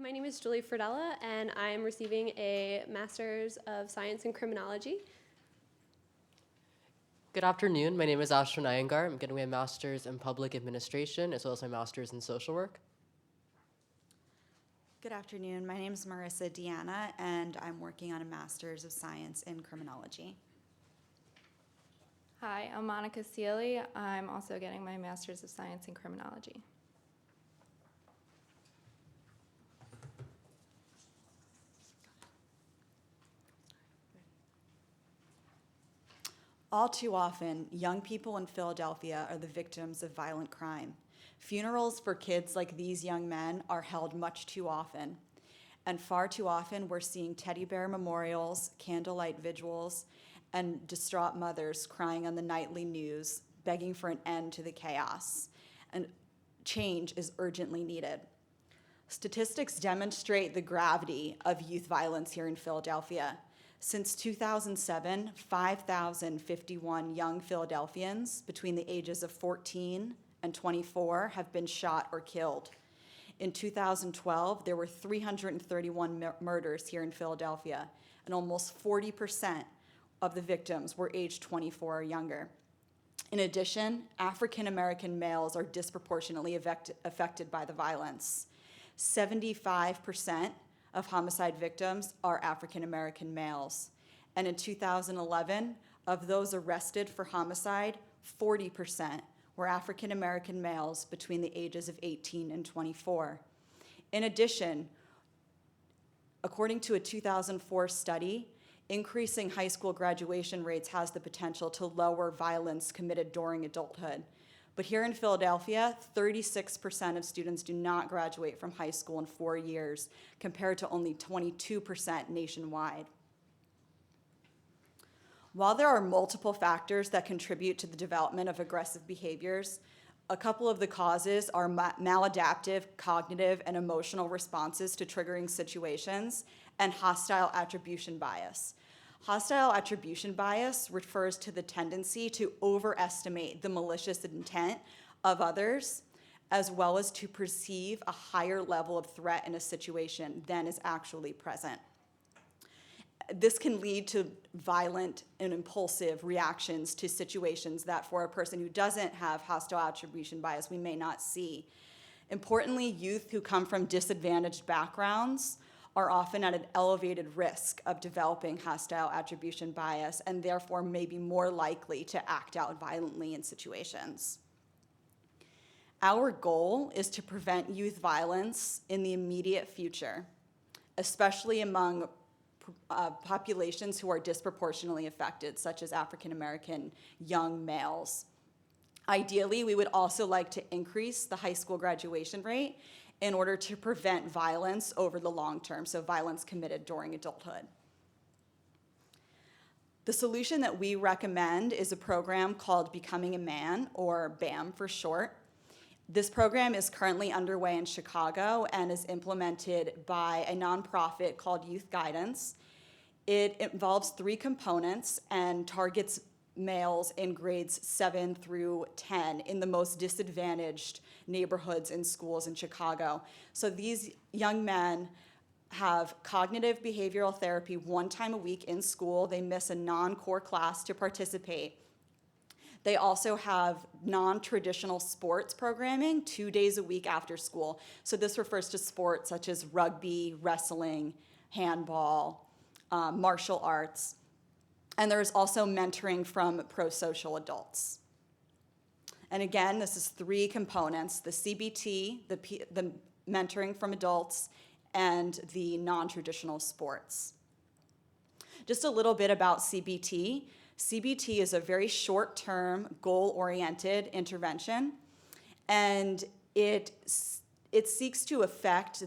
My name is Julie Fridella, and I'm receiving a Master's of Science in Criminology. Good afternoon. My name is Ashwin Iyengar. I'm getting my master's in public administration as well as my master's in social work. Good afternoon. My name is Marissa Deanna, and I'm working on a Master's of Science in Criminology. Hi, I'm Monica Sealy. I'm also getting my Master's of Science in Criminology. All too often, young people in Philadelphia are the victims of violent crime. Funerals for kids like these young men are held much too often. And far too often, we're seeing teddy bear memorials, candlelight vigils, and distraught mothers crying on the nightly news, begging for an end to the chaos. And change is urgently needed. Statistics demonstrate the gravity of youth violence here in Philadelphia. Since 2007, 5,051 young Philadelphians between the ages of 14 and 24 have been shot or killed. In 2012, there were 331 murders here in Philadelphia, and almost 40% of the victims were aged 24 or younger. In addition, African American males are disproportionately affected by the violence. 75% of homicide victims are African American males. And in 2011, of those arrested for homicide, 40% were African American males between the ages of 18 and 24. In addition, according to a 2004 study, increasing high school graduation rates has the potential to lower violence committed during adulthood. But here in Philadelphia, 36% of students do not graduate from high school in 4 years, compared to only 22% nationwide. While there are multiple factors that contribute to the development of aggressive behaviors, a couple of the causes are maladaptive cognitive and emotional responses to triggering situations and hostile attribution bias. Hostile attribution bias refers to the tendency to overestimate the malicious intent of others, as well as to perceive a higher level of threat in a situation than is actually present. This can lead to violent and impulsive reactions to situations that for a person who doesn't have hostile attribution bias, we may not see. Importantly, youth who come from disadvantaged backgrounds are often at an elevated risk of developing hostile attribution bias and therefore may be more likely to act out violently in situations. Our goal is to prevent youth violence in the immediate future, especially among populations who are disproportionately affected, such as African American young males. Ideally, we would also like to increase the high school graduation rate in order to prevent violence over the long term, so violence committed during adulthood. The solution that we recommend is a program called Becoming a Man, or BAM for short. This program is currently underway in Chicago and is implemented by a nonprofit called Youth Guidance. It involves 3 components and targets males in grades 7 through 10 in the most disadvantaged neighborhoods and schools in Chicago. So these young men have cognitive behavioral therapy 1 time a week in school. They miss a non-core class to participate. They also have non-traditional sports programming 2 days a week after school. So this refers to sports such as rugby, wrestling, handball, martial arts. And there's also mentoring from pro-social adults. And again, this is 3 components: the CBT, the mentoring from adults, and the non-traditional sports. Just a little bit about CBT. CBT is a very short-term, goal-oriented intervention, and it seeks to affect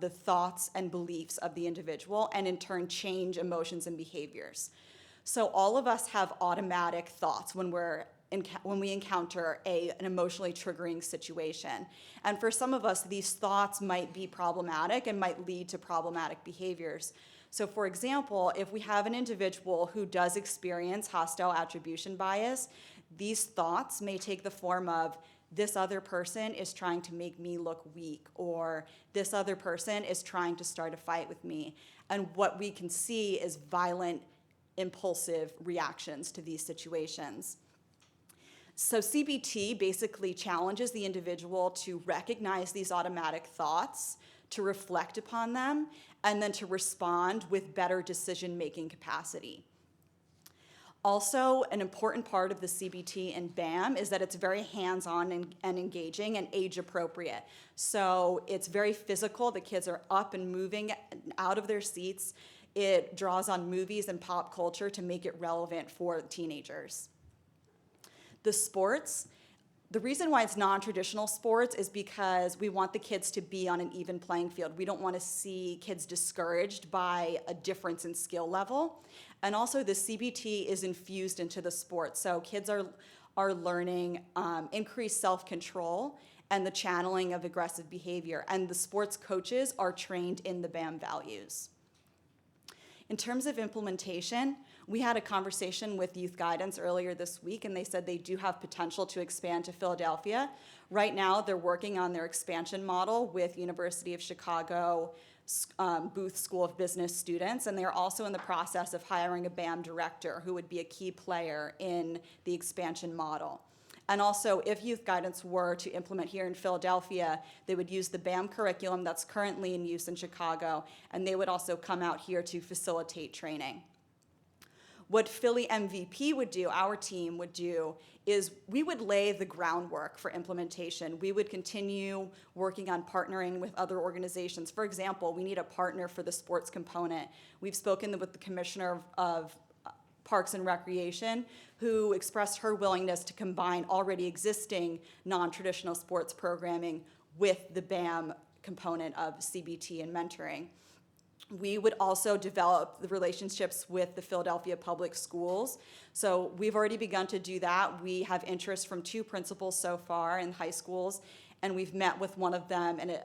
the thoughts and beliefs of the individual and in turn change emotions and behaviors. So all of us have automatic thoughts when we encounter an emotionally triggering situation. And for some of us, these thoughts might be problematic and might lead to problematic behaviors. So for example, if we have an individual who does experience hostile attribution bias, these thoughts may take the form of, this other person is trying to make me look weak, or this other person is trying to start a fight with me. And what we can see is violent, impulsive reactions to these situations. So CBT basically challenges the individual to recognize these automatic thoughts, to reflect upon them, and then to respond with better decision-making capacity. Also, an important part of the CBT and BAM is that it's very hands-on and engaging and age-appropriate. So it's very physical. The kids are up and moving out of their seats. It draws on movies and pop culture to make it relevant for teenagers. The sports, the reason why it's non-traditional sports is because we want the kids to be on an even playing field. We don't want to see kids discouraged by a difference in skill level. And also the CBT is infused into the sport. So kids are learning increased self-control and the channeling of aggressive behavior. And the sports coaches are trained in the BAM values. In terms of implementation, we had a conversation with youth guidance earlier this week, and they said they do have potential to expand to Philadelphia. Right now, they're working on their expansion model with University of Chicago Booth School of Business students, and they're also in the process of hiring a BAM director who would be a key player in the expansion model. And also, if youth guidance were to implement here in Philadelphia, they would use the BAM curriculum that's currently in use in Chicago, and they would also come out here to facilitate training. What Philly MVP would do, our team would do, is we would lay the groundwork for implementation. We would continue working on partnering with other organizations. For example, we need a partner for the sports component. We've spoken with the Commissioner of Parks and Recreation, who expressed her willingness to combine already existing non-traditional sports programming with the BAM component of CBT and mentoring. We would also develop the relationships with the Philadelphia Public Schools. So we've already begun to do that. We have interest from 2 principals so far in high schools, and we've met with one of them and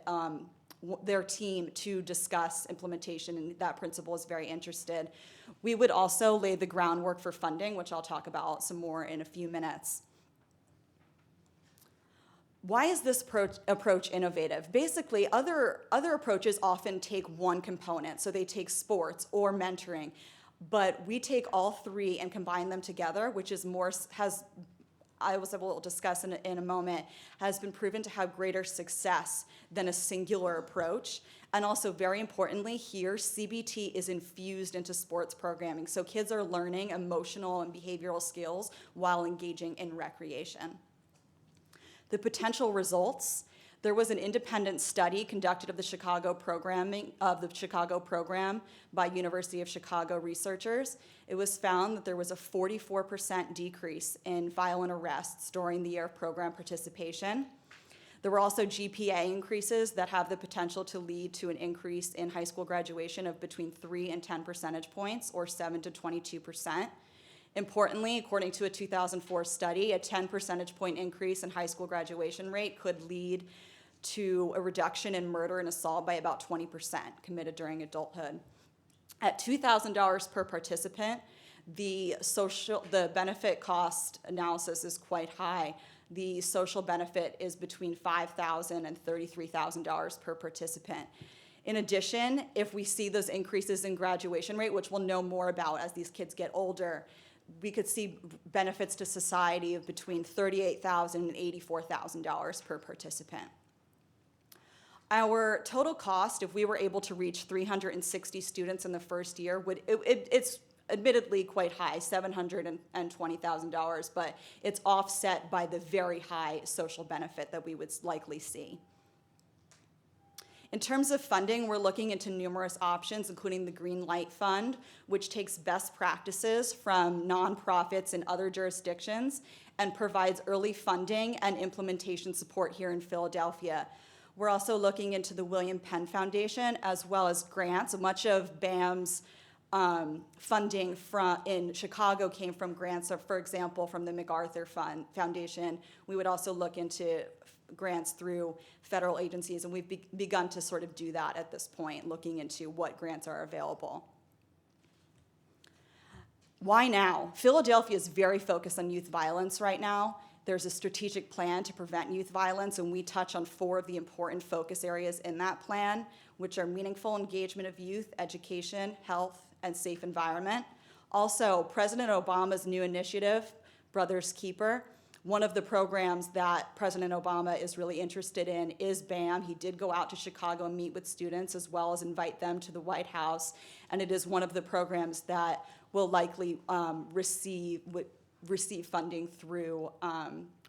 their team to discuss implementation, and that principal is very interested. We would also lay the groundwork for funding, which I'll talk about some more in a few minutes. Why is this approach innovative? Basically, other approaches often take one component, so they take sports or mentoring, but we take all 3 and combine them together, which is I will discuss in a moment, has been proven to have greater success than a singular approach. And also, very importantly, here, CBT is infused into sports programming. So kids are learning emotional and behavioral skills while engaging in recreation. The potential results: there was an independent study conducted of the Chicago program by University of Chicago researchers. It was found that there was a 44% decrease in violent arrests during the year of program participation. There were also GPA increases that have the potential to lead to an increase in high school graduation of between 3 and 10 percentage points, or 7 to 22%. Importantly, according to a 2004 study, a 10 percentage point increase in high school graduation rate could lead to a reduction in murder and assault by about 20% committed during adulthood. At $2,000 per participant, the benefit cost analysis is quite high. The social benefit is between $5,000 and $33,000 per participant. In addition, if we see those increases in graduation rate, which we'll know more about as these kids get older, we could see benefits to society of between $38,000 and $84,000 per participant. Our total cost, if we were able to reach 360 students in the first year, it's admittedly quite high, $720,000, but it's offset by the very high social benefit that we would likely see. In terms of funding, we're looking into numerous options, including the Green Light Fund, which takes best practices from nonprofits in other jurisdictions and provides early funding and implementation support here in Philadelphia. We're also looking into the Penn Foundation, as well as grants. Much of BAM's funding in Chicago came from grants, for example, from the MacArthur Foundation. We would also look into grants through federal agencies, and we've begun to sort of do that at this point, looking into what grants are available. Why now? Philadelphia is very focused on youth violence right now. There's a strategic plan to prevent youth violence, and we touch on 4 of the important focus areas in that plan, which are meaningful engagement of youth, education, health, and safe environment. Also, President Obama's new initiative, Brothers Keeper, one of the programs that President Obama is really interested in is BAM. He did go out to Chicago and meet with students as well as invite them to the White House, and it is one of the programs that will likely receive funding through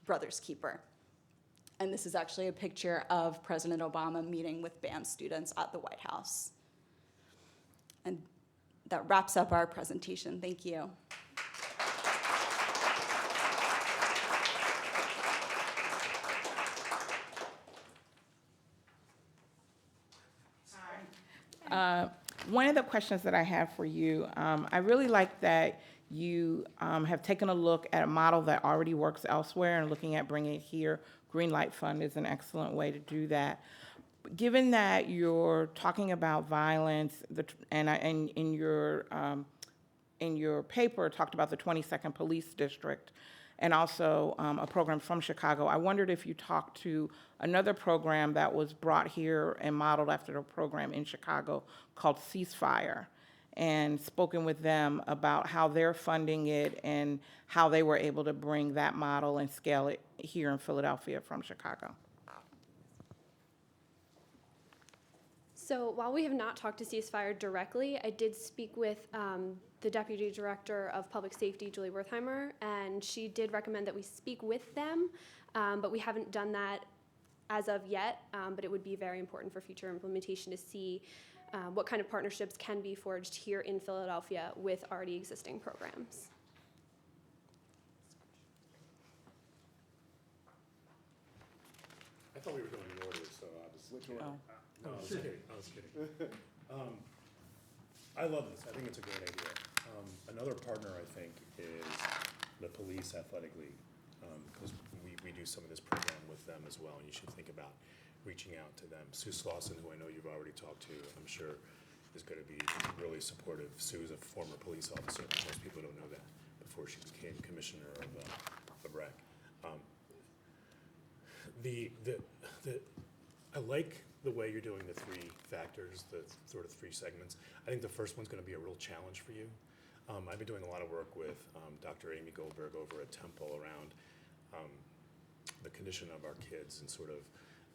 Brothers Keeper. And this is actually a picture of President Obama meeting with BAM students at the White House. And that wraps up our presentation. Thank you. One of the questions that I have for you, I really like that you have taken a look at a model that already works elsewhere and looking at bringing it here. Green Light Fund is an excellent way to do that. Given that you're talking about violence, and in your paper talked about the 22nd Police District, and also a program from Chicago, I wondered if you talked to another program that was brought here and modeled after a program in Chicago called Ceasefire, and spoken with them about how they're funding it and how they were able to bring that model and scale it here in Philadelphia from Chicago. So while we have not talked to Ceasefire directly, I did speak with the Deputy Director of Public Safety, Julie Wertheimer, and she did recommend that we speak with them, but we haven't done that as of yet, but it would be very important for future implementation to see what kind of partnerships can be forged here in Philadelphia with already existing programs. I thought we were going in order, so I was. Which one? No, I was kidding. I love this. I think it's a great idea. Another partner, I think, is the Police Athletic League, because we do some of this program with them as well, and you should think about reaching out to them. Sue Slauson, who I know you've already talked to, I'm sure is going to be really supportive. Sue's a former police officer. Most people don't know that before she became commissioner of rec. I like the way you're doing the 3 factors, the sort of 3 segments. I think the first one's going to be a real challenge for you. I've been doing a lot of work with Dr. Amy Goldberg over at Temple around the condition of our kids, and sort of,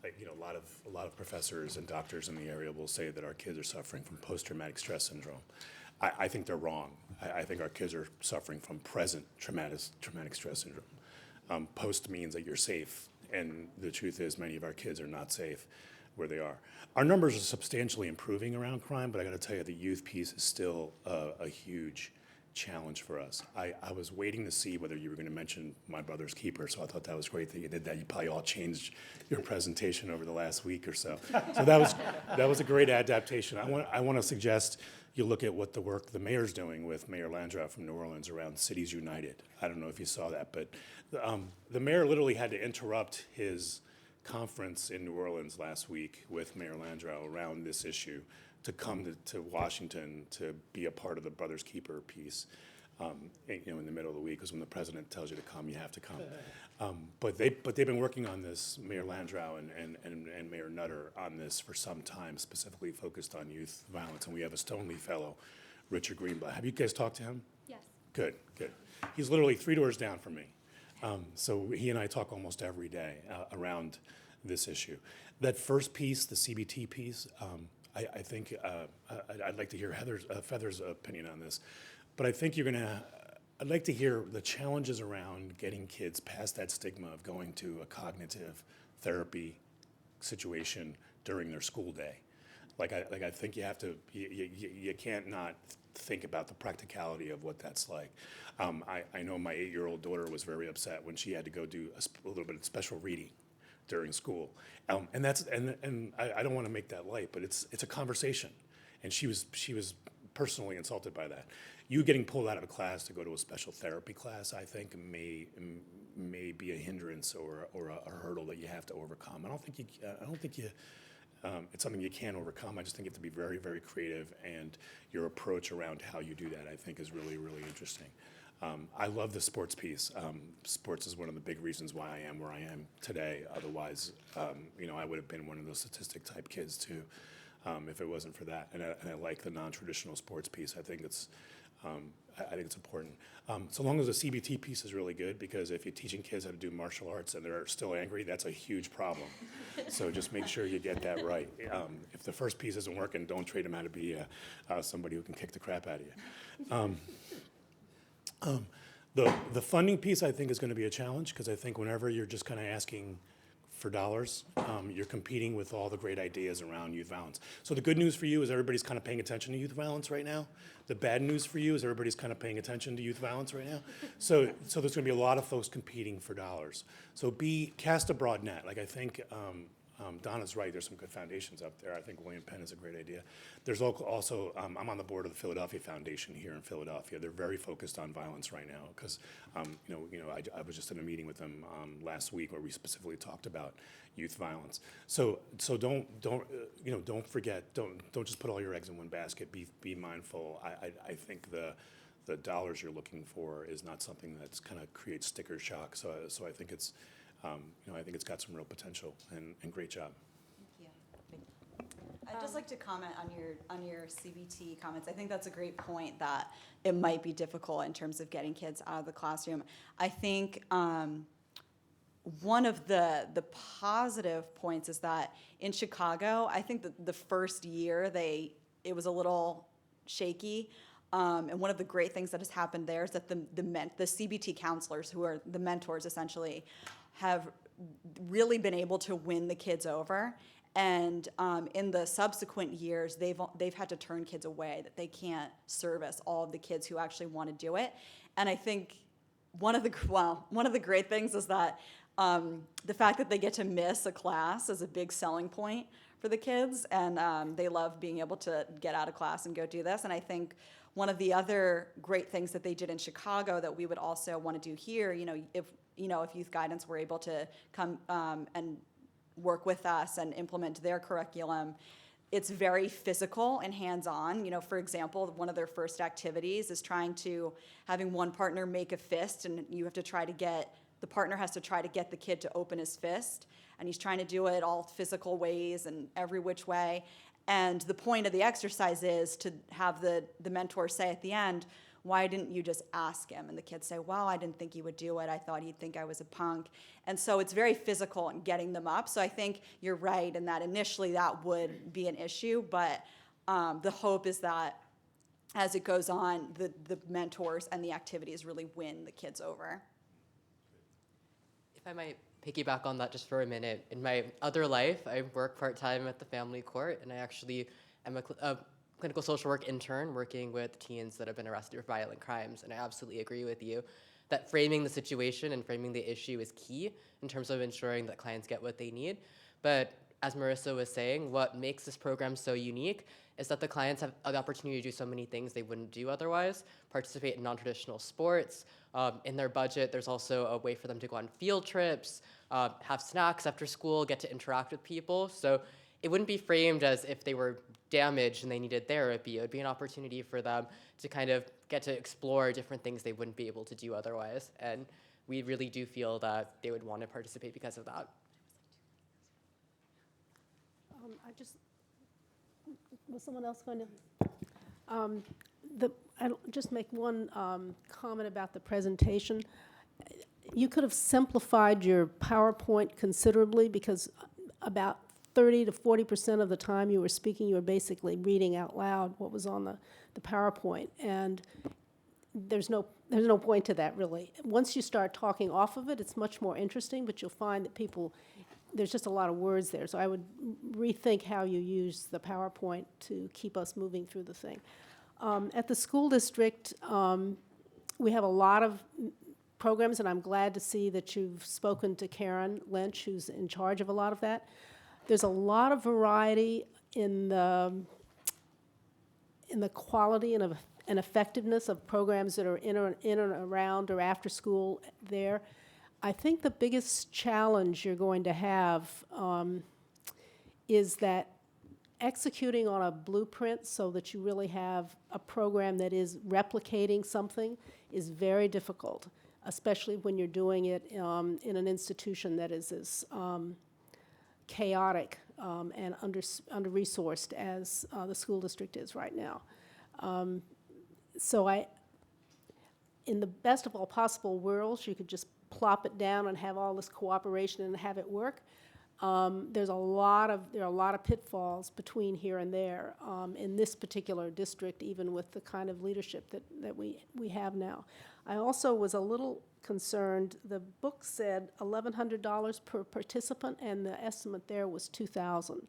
like, you know, a lot of professors and doctors in the area will say that our kids are suffering from post-traumatic stress syndrome. I think they're wrong. I think our kids are suffering from present traumatic stress syndrome. Post means that you're safe, and the truth is many of our kids are not safe where they are. Our numbers are substantially improving around crime, but I gotta tell you, the youth piece is still a huge challenge for us. I was waiting to see whether you were gonna mention My Brother's Keeper, so I thought that was great that you did that. You probably all changed your presentation over the last week or so. So that was a great adaptation. I wanna suggest you look at what the work the mayor's doing with Mayor Landgraf from New Orleans around Cities United. I don't know if you saw that, but the mayor literally had to interrupt his conference in New Orleans last week with Mayor Landgraf around this issue to come to Washington to be a part of the Brothers Keeper piece, you know, in the middle of the week, because when the president tells you to come, you have to come. But they've been working on this, Mayor Landgraf and Mayor Nutter, on this for some time, specifically focused on youth violence. And we have a Stoneleaf Fellow, Richard Greenblatt. Have you guys talked to him? Yes. Good. He's literally 3 doors down from me. So he and I talk almost every day around this issue. That first piece, the CBT piece, I think I'd like to hear Feather's opinion on this, but I think I'd like to hear the challenges around getting kids past that stigma of going to a cognitive therapy situation during their school day. I think you can't not think about the practicality of what that's like. I know my 8-year-old daughter was very upset when she had to go do a little bit of special reading during school, and I don't want to make that light, but it's a conversation, and she was personally insulted by that. You getting pulled out of a class to go to a special therapy class, I think, may be a hindrance or a hurdle that you have to overcome. I don't think you. It's something you can overcome. I just think you have to be very, very creative, and your approach around how you do that, I think, is really, really interesting. I love the sports piece. Sports is one of the big reasons why I am where I am today. Otherwise, I would have been one of those statistic type kids too, if it wasn't for that. And I like the non-traditional sports piece. I think it's important. So long as the CBT piece is really good, because if you're teaching kids how to do martial arts and they're still angry, that's a huge problem. So just make sure you get that right. If the first piece isn't working, don't trade them how to be somebody who can kick the crap out of you. The funding piece, I think, is going to be a challenge, because I think whenever you're just kind of asking for dollars, you're competing with all the great ideas around youth violence. So the good news for you is everybody's kind of paying attention to youth violence right now. The bad news for you is everybody's kind of paying attention to youth violence right now. So there's going to be a lot of folks competing for dollars. So cast a broad net. Like, I think Donna's right. There's some good foundations up there. I think William Penn is a great idea. There's also I'm on the board of the Philadelphia Foundation here in Philadelphia. They're very focused on violence right now, because I was just in a meeting with them last week where we specifically talked about youth violence. So don't forget. Don't just put all your eggs in one basket. Be mindful. I think the dollars you're looking for is not something that's kind of creates sticker shock. So I think it's I think it's got some real potential, and great job. Thank you. I'd just like to comment on your CBT comments. I think that's a great point, that it might be difficult in terms of getting kids out of the classroom. I think one of the positive points is that in Chicago, I think that the first year it was a little shaky. And one of the great things that has happened there is that the CBT counselors, who are the mentors essentially, have really been able to win the kids over. And in the subsequent years, they've had to turn kids away, that they can't service all of the kids who actually want to do it. And I think one of the great things is that the fact that they get to miss a class is a big selling point for the kids, and they love being able to get out of class and go do this. And I think one of the other great things that they did in Chicago that we would also want to do here, if youth guidance were able to come and work with us and implement their curriculum, it's very physical and hands-on. For example, one of their first activities is having one partner make a fist, and the partner has to try to get the kid to open his fist, and he's trying to do it all physical ways and every which way. And the point of the exercise is to have the mentor say at the end, "Why didn't you just ask him?" And the kids say, "Well, I didn't think he would do it. I thought he'd think I was a punk." And so it's very physical in getting them up. So I think you're right in that initially that would be an issue, but the hope is that as it goes on, the mentors and the activities really win the kids over. If I might piggyback on that just for a minute. In my other life, I work part-time at the family court, and I actually am a clinical social work intern working with teens that have been arrested for violent crimes. And I absolutely agree with you that framing the situation and framing the issue is key in terms of ensuring that clients get what they need. But as Marissa was saying, what makes this program so unique is that the clients have the opportunity to do so many things they wouldn't do otherwise, participate in non-traditional sports. In their budget, there's also a way for them to go on field trips, have snacks after school, get to interact with people. So it wouldn't be framed as if they were damaged and they needed therapy. It would be an opportunity for them to kind of get to explore different things they wouldn't be able to do otherwise. And we really do feel that they would want to participate because of that. Was someone else going to? I'll just make one comment about the presentation. You could have simplified your PowerPoint considerably, because about 30 to 40% of the time you were speaking, you were basically reading out loud what was on the PowerPoint, and there's no point to that, really. Once you start talking off of it, it's much more interesting, but you'll find that there's just a lot of words there. So I would rethink how you use the PowerPoint to keep us moving through the thing. At the school district, we have a lot of programs, and I'm glad to see that you've spoken to Karen Lynch, who's in charge of a lot of that. There's a lot of variety in the quality and effectiveness of programs that are in and around or after school there. I think the biggest challenge you're going to have is that executing on a blueprint so that you really have a program that is replicating something is very difficult, especially when you're doing it in an institution that is as chaotic and under-resourced as the school district is right now. So in the best of all possible worlds, you could just plop it down and have all this cooperation and have it work. There are a lot of pitfalls between here and there in this particular district, even with the kind of leadership that we have now. I also was a little concerned. The book said $1,100 per participant, and the estimate there was $2,000.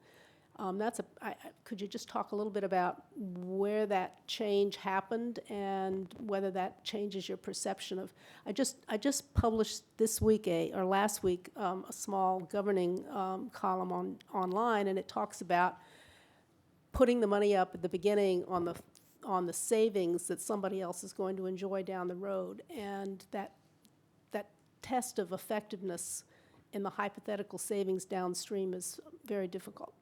Could you just talk a little bit about where that change happened and whether that changes your perception of? I just published this week or last week a small governing column online, and it talks about putting the money up at the beginning on the savings that somebody else is going to enjoy down the road, and that test of effectiveness in the hypothetical savings downstream is very difficult.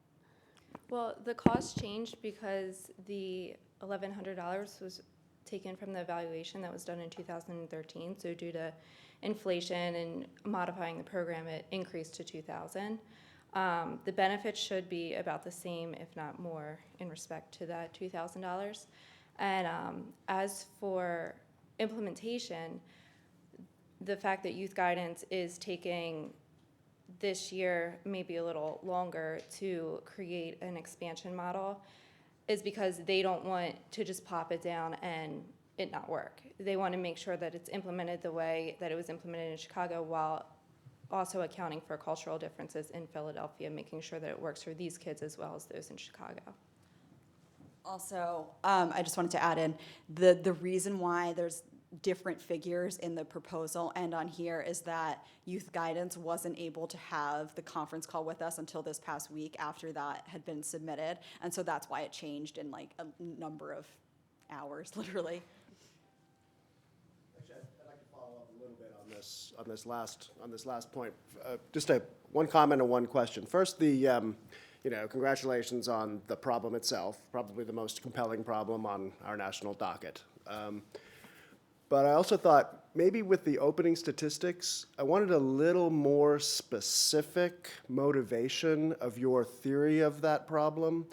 Well, the cost changed because the $1,100 was taken from the evaluation that was done in 2013. So due to inflation and modifying the program, it increased to $2,000. The benefits should be about the same, if not more, in respect to that $2,000. And as for implementation, the fact that youth guidance is taking this year, maybe a little longer, to create an expansion model is because they don't want to just pop it down and it not work. They want to make sure that it's implemented the way that it was implemented in Chicago, while also accounting for cultural differences in Philadelphia, making sure that it works for these kids as well as those in Chicago. Also, I just wanted to add in, the reason why there's different figures in the proposal and on here is that youth guidance wasn't able to have the conference call with us until this past week after that had been submitted, and so that's why it changed in like a number of hours, literally. Actually, I'd like to follow up a little bit on this last point. Just one comment and one question. First, congratulations on the problem itself, probably the most compelling problem on our national docket. But I also thought maybe with the opening statistics, I wanted a little more specific motivation of your theory of that problem.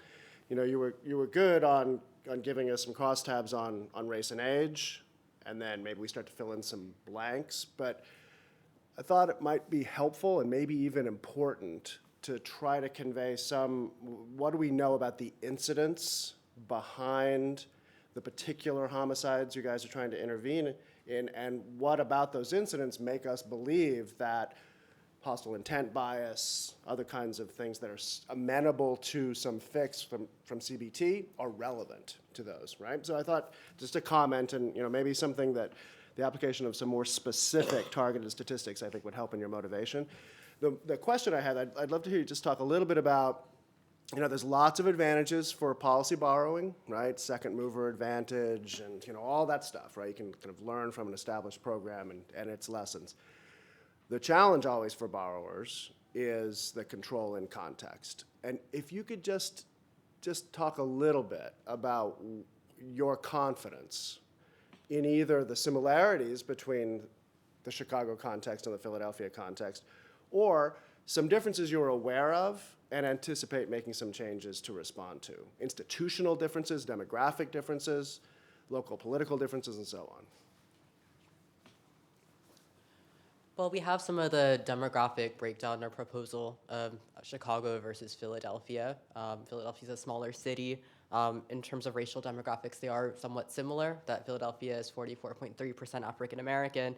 You were good on giving us some crosstabs on race and age, and then maybe we start to fill in some blanks. But I thought it might be helpful and maybe even important to try to convey what do we know about the incidents behind the particular homicides you guys are trying to intervene in, and what about those incidents make us believe that hostile intent bias, other kinds of things that are amenable to some fix from CBT are relevant to those, right? So I thought just a comment and maybe something that the application of some more specific targeted statistics I think would help in your motivation. The question I had, I'd love to hear you just talk a little bit about, there's lots of advantages for policy borrowing, right? Second mover advantage and, all that stuff, right? You can kind of learn from an established program and its lessons. The challenge always for borrowers is the control in context. And if you could just talk a little bit about your confidence in either the similarities between the Chicago context and the Philadelphia context, or some differences you're aware of and anticipate making some changes to respond to. Institutional differences, demographic differences, local political differences, and so on. Well, we have some of the demographic breakdown in our proposal of Chicago versus Philadelphia. Philadelphia is a smaller city. In terms of racial demographics, they are somewhat similar, that Philadelphia is 44.3% African American.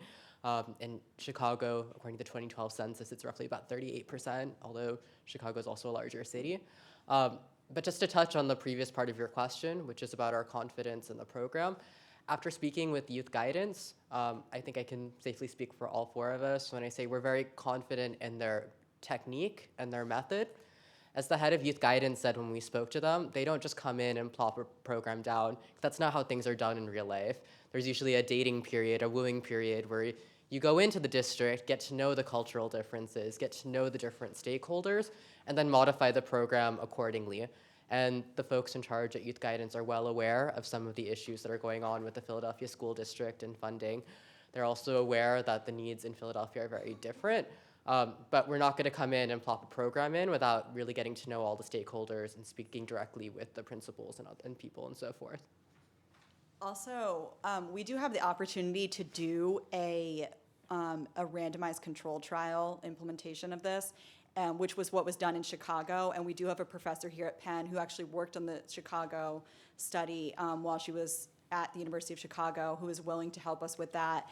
In Chicago, according to the 2012 census, it's roughly about 38%, although Chicago is also a larger city. But just to touch on the previous part of your question, which is about our confidence in the program, after speaking with youth guidance, I think I can safely speak for all four of us when I say we're very confident in their technique and their method. As the head of youth guidance said when we spoke to them, they don't just come in and plop a program down. That's not how things are done in real life. There's usually a dating period, a wooing period, where you go into the district, get to know the cultural differences, get to know the different stakeholders, and then modify the program accordingly. And the folks in charge at Youth Guidance are well aware of some of the issues that are going on with the Philadelphia School District and funding. They're also aware that the needs in Philadelphia are very different. But we're not going to come in and plop a program in without really getting to know all the stakeholders and speaking directly with the principals and people and so forth. Also, we do have the opportunity to do a randomized control trial implementation of this, which was what was done in Chicago. And we do have a professor here at Penn who actually worked on the Chicago study while she was at the University of Chicago, who is willing to help us with that.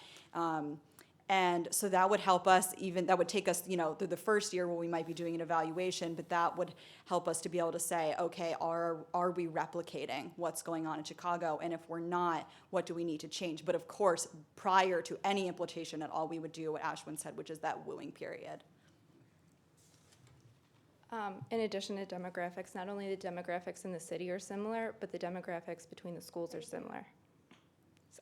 And so that would help us that would take us, through the first year where we might be doing an evaluation, but that would help us to be able to say, okay, are we replicating what's going on in Chicago? And if we're not, what do we need to change? But of course, prior to any implementation at all, we would do what Ashwin said, which is that wooing period. In addition to demographics, not only the demographics in the city are similar, but the demographics between the schools are similar. So.